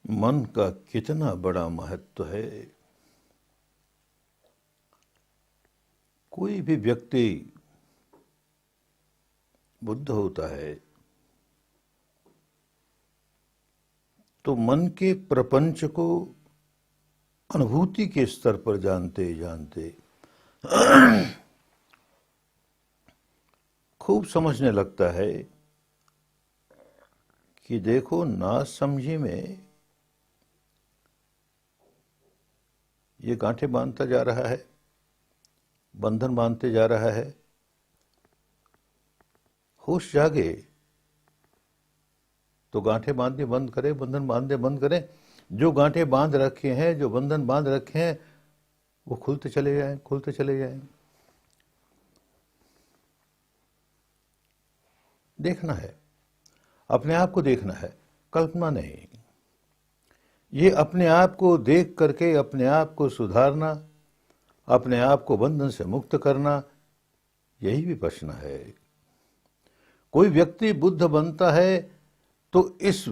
मन का कितना बड़ा महत्व है। कोई भी व्यक्ति बुद्ध होता है तो मन के प्रपंच को अनुभूति के स्तर पर जानते जानते खूब समझने लगता है कि देखो ना समझी में ये गांठें बांधता जा रहा है, बंधन बांधते जा रहा है। होश जागे तो गांठें बांधने बंद करे, बंधन बांधने बंद करें। जो गांठें बांध रखे हैं, जो बंधन बांध रखे हैं, वो खुलते चले जाएं, खुलते चले जाएं। देखना है, अपने आप को देखना है, कल्पना नहीं। ये अपने आप को देख करके अपने आप को सुधारना, अपने आप को बंधन से मुक्त करना, यही विपश्यना है। कोई व्यक्ति बुद्ध बनता है तो इस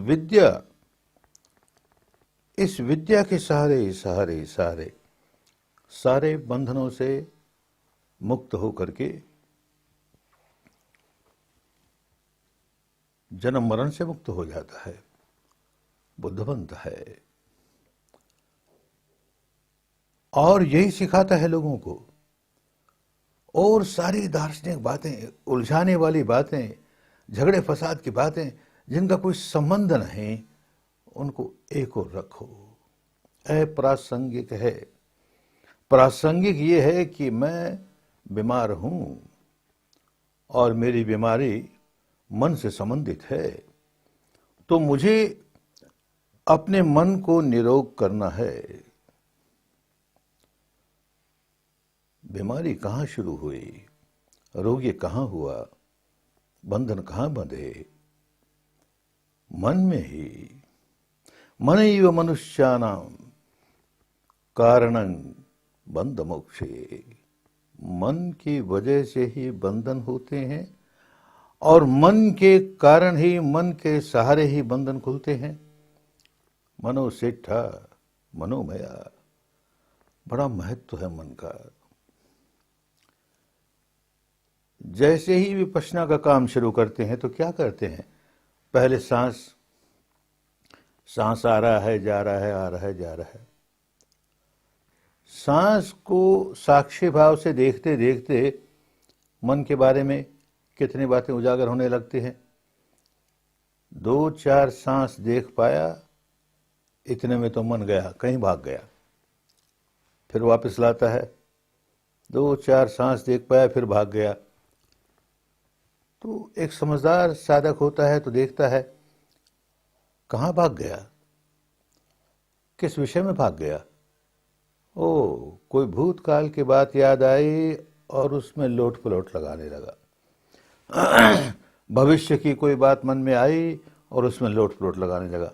विद्या के सारे बंधनों से मुक्त हो करके जन्म मरण से मुक्त हो जाता है, बुद्ध बनता है। और यही सिखाता है लोगों को। और सारी दार्शनिक बातें, उलझाने वाली बातें, झगड़े फसाद की बातें जिनका कोई संबंध नहीं, उनको एक ओर रखो। अप्रासंगिक है। प्रासंगिक ये है कि मैं बीमार हूं और मेरी बीमारी मन से संबंधित है, तो मुझे अपने मन को निरोग करना है। बीमारी कहाँ शुरू हुई, रोग ये कहाँ हुआ, बंधन कहाँ बंधे? मन में ही। मनैव मनुष्याणां कारणं बंध मोक्षे। मन की वजह से ही बंधन होते हैं और मन के कारण ही, मन के सहारे ही बंधन खुलते हैं। मनोसेठा मनोमया। बड़ा महत्व है मन का। जैसे ही विपश्यना का काम शुरू करते हैं तो क्या करते हैं? पहले सांस आ रहा है, जा रहा है, आ रहा है, जा रहा है। सांस को साक्षी भाव से देखते देखते मन के बारे में कितनी बातें उजागर होने लगती हैं। 2-4 सांस देख पाया, इतने में तो मन गया, कहीं भाग गया, फिर वापस लाता है। 2-4 सांस देख पाया, फिर भाग गया। तो एक समझदार साधक होता है तो देखता है कहाँ भाग गया, किस विषय में भाग गया। ओ, कोई भूतकाल की बात याद आई और उसमें लोट पलोट लगाने लगा। भविष्य की कोई बात मन में आई और उसमें लोट पलोट लगाने लगा।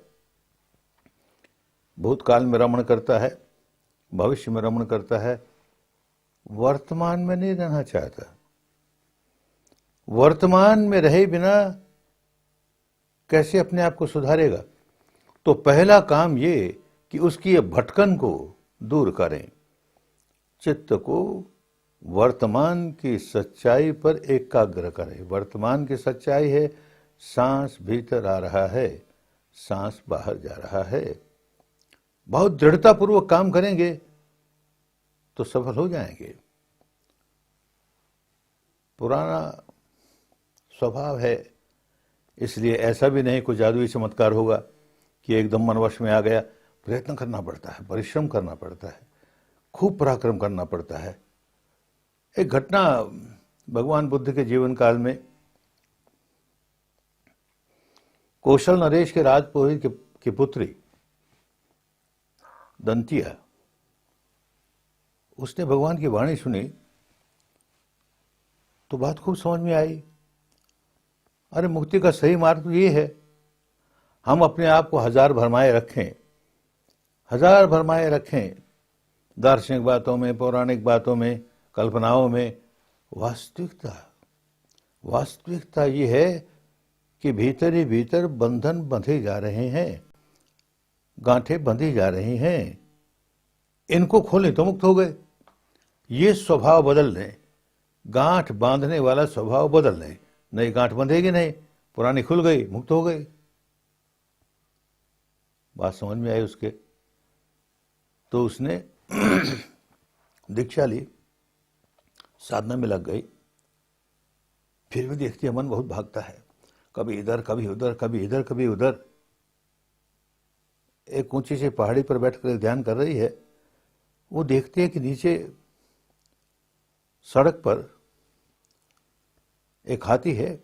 भूतकाल में रमण करता है, भविष्य में रमण करता है, वर्तमान में नहीं रहना चाहता। वर्तमान में रहे बिना कैसे अपने आप को सुधारेगा? तो पहला काम ये कि उसकी भटकन को दूर करें, चित्त को वर्तमान की सच्चाई पर एकाग्र करें। वर्तमान की सच्चाई है, सांस भीतर आ रहा है, सांस बाहर जा रहा है। बहुत दृढ़तापूर्वक काम करेंगे तो सफल हो जाएंगे। पुराना स्वभाव है, इसलिए ऐसा भी नहीं कोई जादुई चमत्कार होगा कि एकदम मनवश में आ गया। प्रयत्न करना पड़ता है, परिश्रम करना पड़ता है, खूब पराक्रम करना पड़ता है। एक घटना भगवान बुद्ध के जीवन काल में, कौशल नरेश के राजपुरोहित की पुत्री दंतिया, उसने भगवान की वाणी सुनी तो बात खूब समझ में आई। अरे मुक्ति का सही मार्ग तो ये है, हम अपने आप को हजार भरमाए रखें दार्शनिक बातों में, पौराणिक बातों में, कल्पनाओं में। वास्तविकता ये है कि भीतर ही भीतर बंधन बंधे जा रहे हैं। गांठें बंधी जा रही हैं, इनको खोलें तो मुक्त हो गए। ये स्वभाव बदल लें, गांठ बांधने वाला स्वभाव बदल लें, नई गांठ बंधेगी नहीं, पुरानी खुल गई, मुक्त हो गई। बात समझ में आई उसके? तो उसने दीक्षा ली, साधना में लग गई। फिर भी देखती है मन बहुत भागता है, कभी इधर कभी उधर, कभी इधर कभी उधर। एक ऊंची सी पहाड़ी पर बैठकर ध्यान कर रही है। वो देखती है कि नीचे सड़क पर एक हाथी है।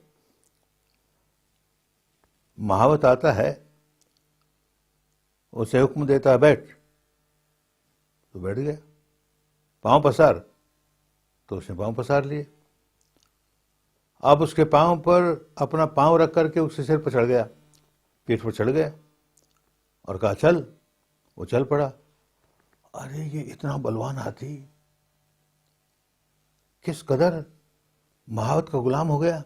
महावत आता है, उसे हुक्म देता है बैठ, तो बैठ गया। पांव पसार, तो उसने पांव पसार लिए। अब उसके पांव पर अपना पांव रख करके उसके सिर पर चढ़ गया, पीठ पर चढ़ गया और कहा चल। वो चल पड़ा। अरे ये इतना बलवान हाथी किस कदर महावत का गुलाम हो गया।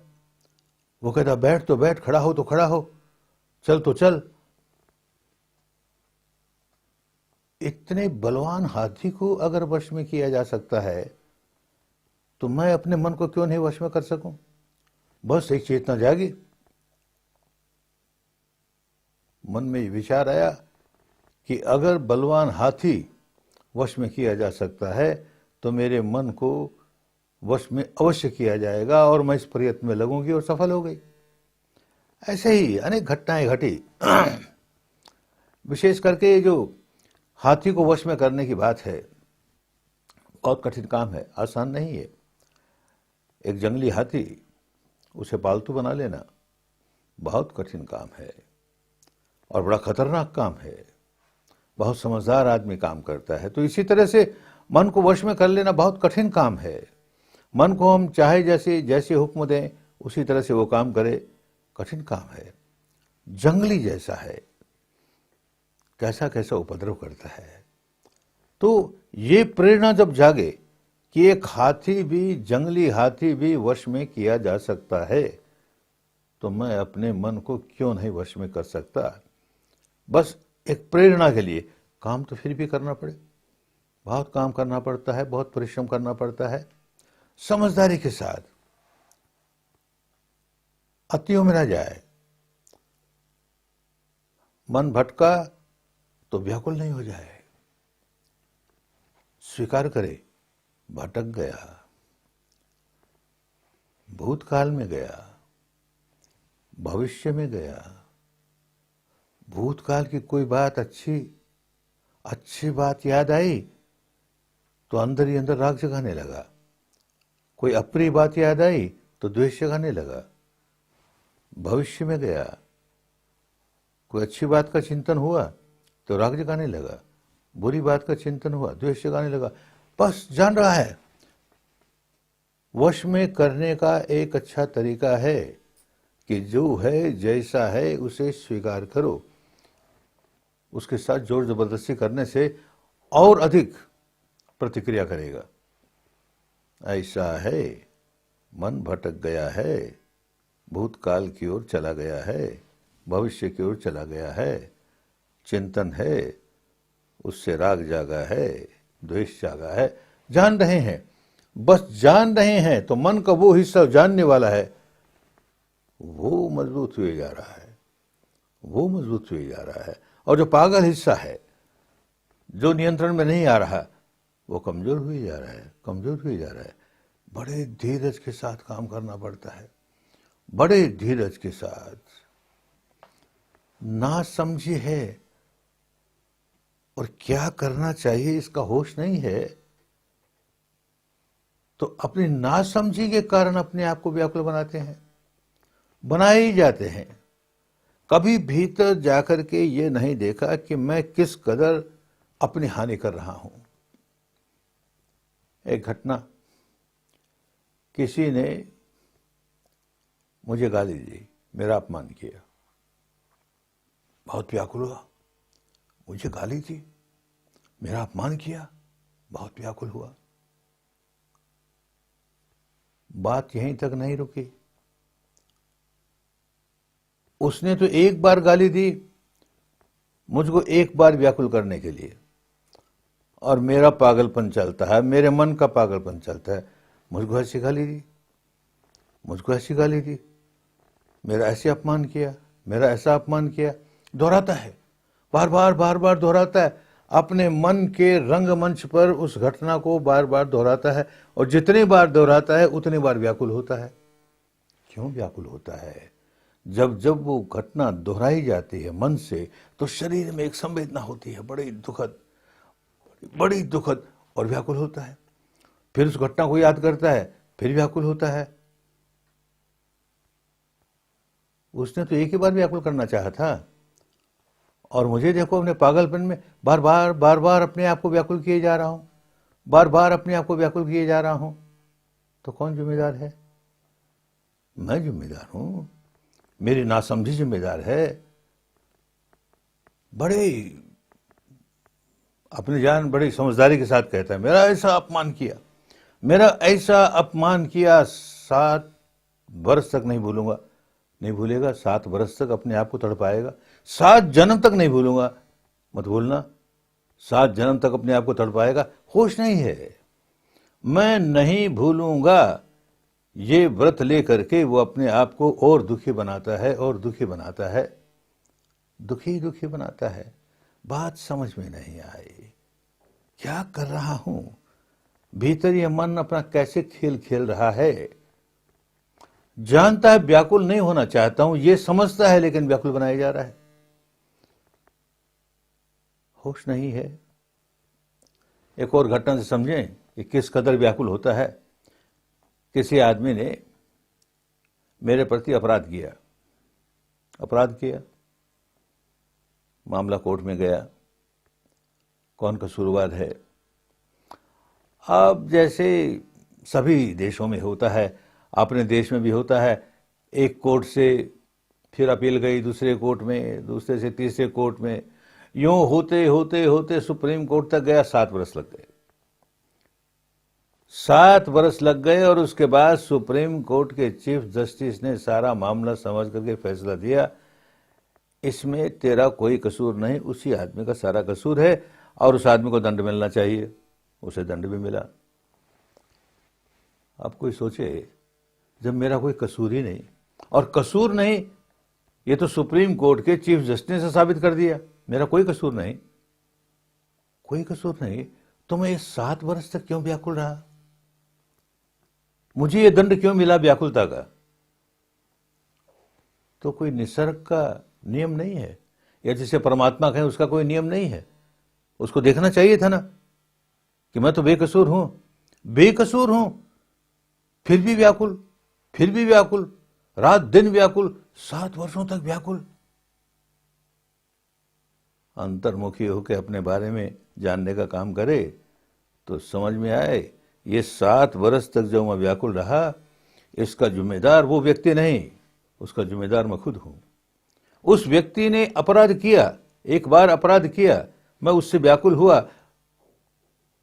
वो कहता बैठ तो बैठ, खड़ा हो तो खड़ा हो, चल तो चल। इतने बलवान हाथी को अगर वश में किया जा सकता है तो मैं अपने मन को क्यों नहीं वश में कर सकूं? बस एक चेतना जागी, मन में विचार आया कि अगर बलवान हाथी वश में किया जा सकता है तो मेरे मन को वश में अवश्य किया जाएगा, और मैं इस प्रयत्न में लगूंगी और सफल हो गई। ऐसे ही अनेक घटनाएं घटी। विशेष करके जो हाथी को वश में करने की बात है, बहुत कठिन काम है, आसान नहीं है। एक जंगली हाथी, उसे पालतू बना लेना बहुत कठिन काम है और बड़ा खतरनाक काम है। बहुत समझदार आदमी काम करता है। तो इसी तरह से मन को वश में कर लेना बहुत कठिन काम है। मन को हम चाहे जैसे हुक्म दें उसी तरह से वो काम करे, कठिन काम है। जंगली जैसा है, कैसा कैसा उपद्रव करता है। तो ये प्रेरणा जब जागे कि एक हाथी भी, जंगली हाथी भी वश में किया जा सकता है, तो मैं अपने मन को क्यों नहीं वश में कर सकता? बस एक प्रेरणा के लिए काम तो फिर भी करना पड़े, बहुत काम करना पड़ता है, बहुत परिश्रम करना पड़ता है, समझदारी के साथ, अतियों में ना जाए। मन भटका तो व्याकुल नहीं हो जाए, स्वीकार करे भटक गया, भूतकाल में गया, भविष्य में गया। भूतकाल की कोई बात अच्छी बात याद आई तो अंदर ही अंदर राग जगाने लगा। कोई अप्रिय बात याद आई तो द्वेष जगाने लगा। भविष्य में गया, कोई अच्छी बात का चिंतन हुआ तो राग जगाने लगा, बुरी बात का चिंतन हुआ द्वेष जगाने लगा। बस जान रहा है वश में करने का एक अच्छा तरीका है कि जो है जैसा है उसे स्वीकार करो। उसके साथ जोर जबरदस्ती करने से और अधिक प्रतिक्रिया करेगा। ऐसा है, मन भटक गया है, भूतकाल की ओर चला गया है, भविष्य की ओर चला गया है, चिंतन है, उससे राग जागा है, द्वेष जागा है। जान रहे हैं, बस जान रहे हैं तो मन का वो हिस्सा जानने वाला है, वो मजबूत हुए जा रहा है, वो मजबूत हुए जा रहा है। और जो पागल हिस्सा है, जो नियंत्रण में नहीं आ रहा, वो कमजोर हुए जा रहा है, कमजोर हुए जा रहा है। बड़े धीरज के साथ काम करना पड़ता है, बड़े धीरज के साथ। ना समझी है और क्या करना चाहिए इसका होश नहीं है, तो अपनी नासमझी के कारण अपने आप को व्याकुल बनाते हैं, बनाए ही जाते हैं। कभी भीतर जाकर के ये नहीं देखा कि मैं किस कदर अपनी हानि कर रहा हूं। एक घटना, किसी ने मुझे गाली दी, मेरा अपमान किया, बहुत व्याकुल हुआ। मुझे गाली दी, मेरा अपमान किया, बहुत व्याकुल हुआ। बात यहीं तक नहीं रुकी। उसने तो एक बार गाली दी, मुझको एक बार व्याकुल करने के लिए, और मेरा पागलपन चलता है, मेरे मन का पागलपन चलता है, मुझको ऐसी गाली दी, मुझको ऐसी गाली दी, मेरा ऐसे अपमान किया, मेरा ऐसा अपमान किया। दोहराता है, बार बार बार बार दोहराता है, अपने मन के रंगमंच पर उस घटना को बार बार दोहराता है, और जितनी बार दोहराता है उतनी बार व्याकुल होता है। क्यों व्याकुल होता है? जब जब वो घटना दोहराई जाती है मन से, तो शरीर में एक संवेदना होती है बड़ी दुखद, बड़ी दुखद, और व्याकुल होता है। फिर उस घटना को याद करता है, फिर व्याकुल होता है। उसने तो एक ही बार व्याकुल करना चाहा था, और मुझे देखो अपने पागलपन में बार बार बार बार अपने आप को व्याकुल किए जा रहा हूं, बार बार अपने आप को व्याकुल किए जा रहा हूं। तो कौन जिम्मेदार है? मैं जिम्मेदार हूं, मेरी नासमझी जिम्मेदार है। बड़े अपनी जान बड़ी समझदारी के साथ कहता है, मेरा ऐसा अपमान किया, मेरा ऐसा अपमान किया, 7 वर्ष तक नहीं भूलूंगा। नहीं भूलेगा? 7 वर्ष तक अपने आप को तड़पाएगा। 7 जन्म तक नहीं भूलूंगा, मत भूलना। 7 जन्म तक अपने आप को तड़पाएगा। होश नहीं है, मैं नहीं भूलूंगा, ये व्रत लेकर के वो अपने आप को और दुखी बनाता है, और दुखी बनाता है, दुखी दुखी बनाता है। बात समझ में नहीं आई, क्या कर रहा हूं? भीतर ये मन अपना कैसे खेल खेल रहा है। जानता है व्याकुल नहीं होना चाहता हूं, ये समझता है, लेकिन व्याकुल बनाया जा रहा है। होश नहीं है। एक और घटना से समझें कि किस कदर व्याकुल होता है। किसी आदमी ने मेरे प्रति अपराध किया, अपराध किया, मामला कोर्ट में गया, कौन कसूरवार है। अब जैसे सभी देशों में होता है, अपने देश में भी होता है, एक कोर्ट से फिर अपील गई दूसरे कोर्ट में, दूसरे से तीसरे कोर्ट में, यूं होते होते होते सुप्रीम कोर्ट तक गया। 7 वर्ष लग गए, 7 वर्ष लग गए। और उसके बाद सुप्रीम कोर्ट के चीफ जस्टिस ने सारा मामला समझ करके फैसला दिया, इसमें तेरा कोई कसूर नहीं, उसी आदमी का सारा कसूर है, और उस आदमी को दंड मिलना चाहिए। उसे दंड भी मिला। अब कोई सोचे, जब मेरा कोई कसूर ही नहीं, और कसूर नहीं ये तो सुप्रीम कोर्ट के चीफ जस्टिस ने साबित कर दिया, मेरा कोई कसूर नहीं, कोई कसूर नहीं, तो मैं 7 वर्ष तक क्यों व्याकुल रहा? मुझे ये दंड क्यों मिला व्याकुलता का? तो कोई निसर्ग का नियम नहीं है, या जिसे परमात्मा कहें उसका कोई नियम नहीं है। उसको देखना चाहिए था ना कि मैं तो बेकसूर हूं, बेकसूर हूं, फिर भी व्याकुल, फिर भी व्याकुल, रात दिन व्याकुल, 7 वर्षों तक व्याकुल। अंतर्मुखी होकर अपने बारे में जानने का काम करे तो समझ में आए, ये 7 वर्ष तक जो मैं व्याकुल रहा, इसका जिम्मेदार वो व्यक्ति नहीं, उसका जिम्मेदार मैं खुद हूं। उस व्यक्ति ने अपराध किया, एक बार अपराध किया, मैं उससे व्याकुल हुआ।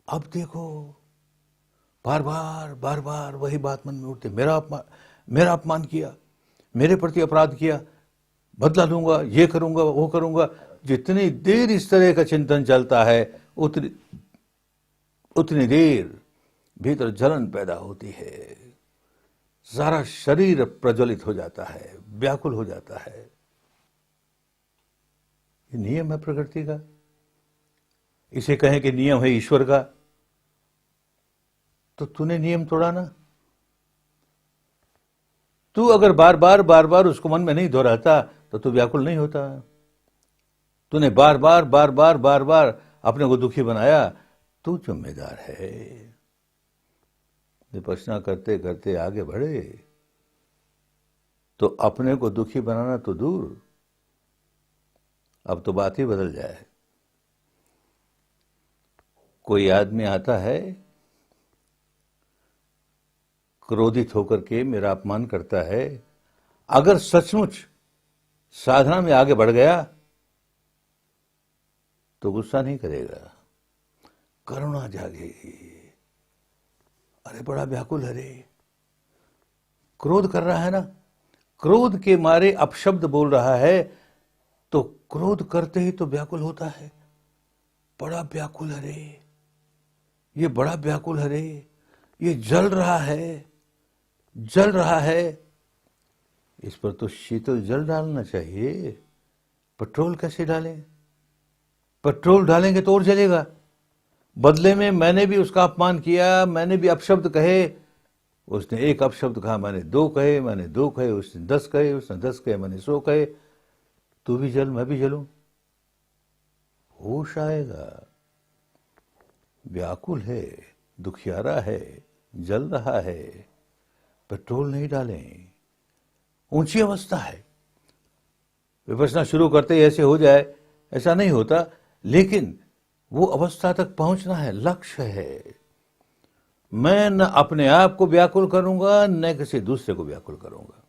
अब देखो बार बार बार बार वही बात मन में उठती, मेरा अपमान किया, मेरे प्रति अपराध किया, बदला लूंगा, ये करूंगा, वो करूंगा। जितनी देर इस तरह का चिंतन चलता है, उतनी देर भीतर जलन पैदा होती है, सारा शरीर प्रज्वलित हो जाता है, व्याकुल हो जाता है। ये नियम है प्रकृति का। इसे कहें कि नियम है ईश्वर का, तो तूने नियम तोड़ा ना। तू अगर बार बार उसको मन में नहीं दोहराता तो तू व्याकुल नहीं होता। तूने बार बार अपने को दुखी बनाया, तू जिम्मेदार है। विपश्यना करते करते आगे बढ़े तो अपने को दुखी बनाना तो दूर, अब तो बात ही बदल जाए। कोई आदमी आता है, क्रोधित होकर के मेरा अपमान करता है, अगर सचमुच साधना में आगे बढ़ गया तो गुस्सा नहीं करेगा, करुणा जागेगी। अरे बड़ा व्याकुल है रे, क्रोध कर रहा है ना, क्रोध के मारे अपशब्द बोल रहा है, तो क्रोध करते ही तो व्याकुल होता है, बड़ा व्याकुल है रे, ये बड़ा व्याकुल है रे, ये जल रहा है, जल रहा है। इस पर तो शीतल जल डालना चाहिए, पेट्रोल कैसे डालें? पेट्रोल डालेंगे तो और जलेगा। बदले में मैंने भी उसका अपमान किया, मैंने भी अपशब्द कहे, उसने एक अपशब्द कहा, मैंने दो कहे, मैंने दो कहे, उसने 10 कहे, उसने 10 कहे, मैंने 100 कहे। तू भी जल, मैं भी जलूं, होश आएगा। व्याकुल है, दुखियारा है, जल रहा है, पेट्रोल नहीं डालें, ऊंची अवस्था है। विपश्यना शुरू करते ही ऐसे हो जाए, ऐसा नहीं होता, लेकिन वो अवस्था तक पहुंचना है, लक्ष्य है। मैं न अपने आप को व्याकुल करूंगा, न किसी दूसरे को व्याकुल करूंगा।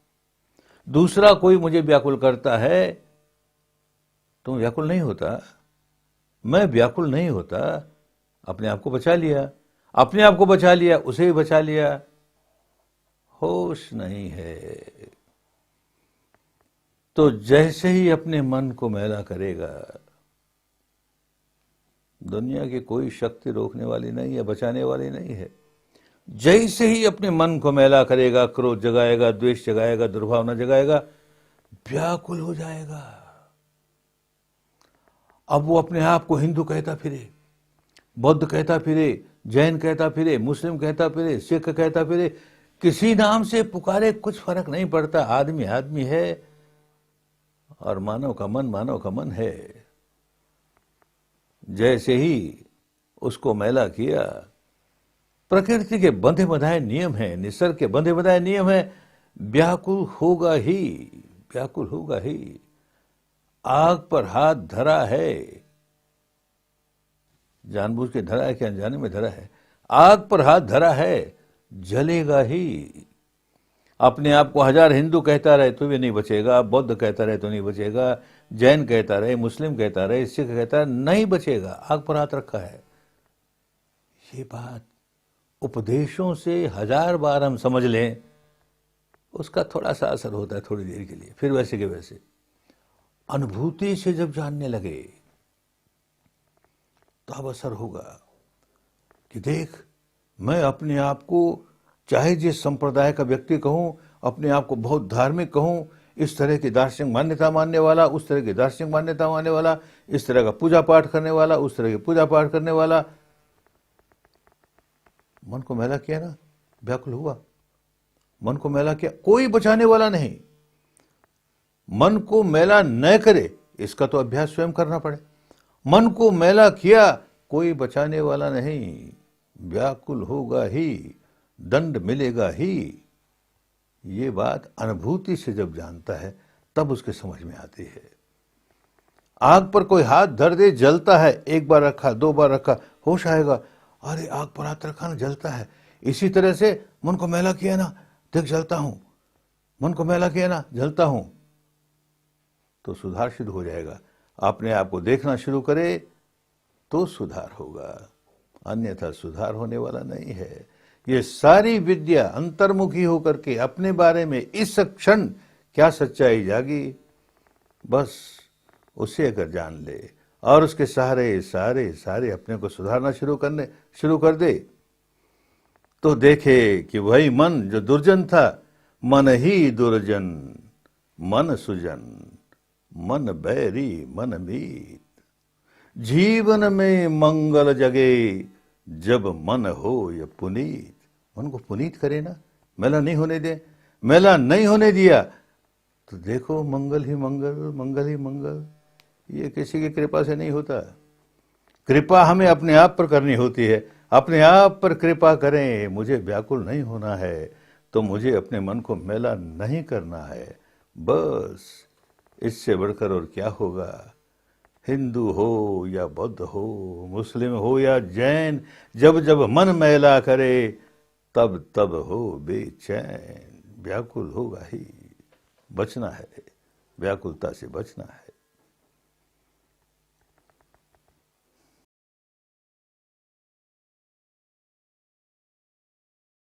दूसरा कोई मुझे व्याकुल करता है तो व्याकुल नहीं होता, मैं व्याकुल नहीं होता। अपने आप को बचा लिया, अपने आप को बचा लिया, उसे भी बचा लिया। होश नहीं है तो जैसे ही अपने मन को मैला करेगा, दुनिया की कोई शक्ति रोकने वाली नहीं है, बचाने वाली नहीं है। जैसे ही अपने मन को मैला करेगा, क्रोध जगाएगा, द्वेष जगाएगा, दुर्भावना जगाएगा, व्याकुल हो जाएगा। अब वो अपने आप को हिंदू कहता फिरे, बौद्ध कहता फिरे, जैन कहता फिरे, मुस्लिम कहता फिरे, सिख कहता फिरे, किसी नाम से पुकारे, कुछ फर्क नहीं पड़ता। आदमी आदमी है और मानव का मन है। जैसे ही उसको मैला किया, प्रकृति के बंधे बंधाए नियम है, निसर्ग के बंधे बंधाए नियम है, व्याकुल होगा ही, व्याकुल होगा ही। आग पर हाथ धरा है, जानबूझ के धरा है कि अनजाने में धरा है, आग पर हाथ धरा है, जलेगा ही। अपने आप को 1000 हिंदू कहता रहे तो भी नहीं बचेगा, बौद्ध कहता रहे तो नहीं बचेगा, जैन कहता रहे, मुस्लिम कहता रहे, सिख कहता रहे, नहीं बचेगा। आग पर हाथ रखा है। ये बात उपदेशों से 1000 बार हम समझ लें, उसका थोड़ा सा असर होता है थोड़ी देर के लिए, फिर वैसे के वैसे। अनुभूति से जब जानने लगे तो अब असर होगा कि देख, मैं अपने आप को चाहे जिस संप्रदाय का व्यक्ति कहूं, अपने आप को बहुत धार्मिक कहूं, इस तरह की दार्शनिक मान्यता मानने वाला, उस तरह की दार्शनिक मान्यता मानने वाला, इस तरह का पूजा पाठ करने वाला, उस तरह की पूजा पाठ करने वाला, मन को मैला किया ना, व्याकुल हुआ। मन को मैला किया, कोई बचाने वाला नहीं। मन को मैला न करे, इसका तो अभ्यास स्वयं करना पड़े। मन को मैला किया, कोई बचाने वाला नहीं, व्याकुल होगा ही, दंड मिलेगा ही। ये बात अनुभूति से जब जानता है तब उसके समझ में आती है। आग पर कोई हाथ धर दे, जलता है, एक बार रखा, 2 बार रखा, होश आएगा, अरे आग पर हाथ रखा ना, जलता है। इसी तरह से मन को मैला किया ना, देख जलता हूं, मन को मैला किया ना, जलता हूं, तो सुधार सिद्ध हो जाएगा। अपने आप को देखना शुरू करे तो सुधार होगा, अन्यथा सुधार होने वाला नहीं है। ये सारी विद्या अंतर्मुखी होकर के अपने बारे में इस क्षण क्या सच्चाई जागी, बस उसे अगर जान ले और उसके सहारे सारे सारे अपने को सुधारना शुरू कर दे, तो देखे कि वही मन जो दुर्जन था, मन ही दुर्जन, मन सुजन, मन बैरी मन मीत। जीवन में मंगल जगे, जब मन हो ये पुनीत। मन को पुनीत करे ना, मैला नहीं होने दे। मैला नहीं होने दिया तो देखो मंगल ही मंगल, मंगल ही मंगल। ये किसी की कृपा से नहीं होता। कृपा हमें अपने आप पर करनी होती है। अपने आप पर कृपा करें। मुझे व्याकुल नहीं होना है तो मुझे अपने मन को मैला नहीं करना है, बस। इससे बढ़कर और क्या होगा। हिंदू हो या बौद्ध हो, मुस्लिम हो या जैन, जब जब मन मैला करे तब तब हो बेचैन। व्याकुल होगा ही, बचना है, व्याकुलता से बचना है।